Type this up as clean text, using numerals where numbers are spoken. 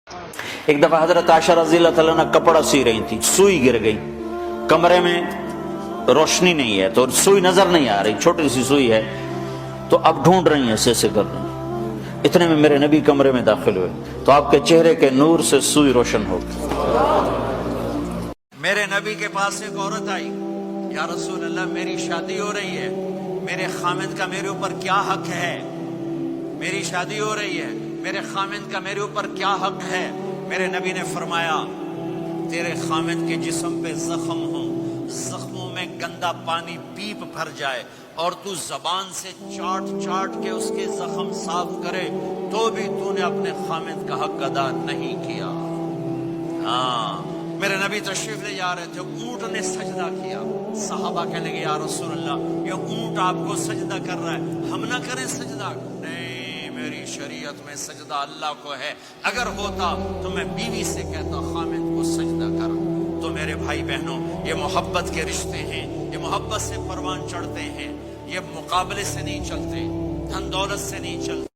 ایک دفعہ حضرت عائشہ رضی اللہ تعالیٰ عنہ کپڑا سی رہی تھی، سوئی گر گئی، کمرے میں روشنی نہیں ہے تو سوئی نظر نہیں آ رہی، چھوٹی سی سوئی ہے تو اب ڈھونڈ رہی ہیں، ایسے کر رہی ہیں۔ اتنے میں میرے نبی کمرے میں داخل ہوئے تو آپ کے چہرے کے نور سے سوئی روشن ہو گئی۔ میرے نبی کے پاس ایک عورت آئی، یا رسول اللہ میری شادی ہو رہی ہے، میرے خامند کا میرے اوپر کیا حق ہے؟ میری شادی ہو رہی ہے، میرے خامند کا میرے اوپر کیا حق ہے؟ میرے نبی نے فرمایا تیرے خامند کے جسم پہ زخم ہو، زخموں میں گندا پانی پیپ بھر جائے اور تو زبان سے چاٹ چاٹ کے اس کے زخم صاف کرے تو بھی تو نے اپنے خامند کا حق ادا نہیں کیا۔ ہاں، میرے نبی تشریف لے جا رہے تھے، اونٹ نے سجدہ کیا، صحابہ کہنے لگے یا رسول اللہ یہ اونٹ آپ کو سجدہ کر رہا ہے، ہم نہ کریں سجدہ؟ نہیں، میری شریعت میں سجدہ اللہ کو ہے، اگر ہوتا تو میں بیوی سے کہتا خامد کو سجدہ کر۔ تو میرے بھائی بہنوں، یہ محبت کے رشتے ہیں، یہ محبت سے پروان چڑھتے ہیں، یہ مقابلے سے نہیں چلتے، دھن دولت سے نہیں چلتے۔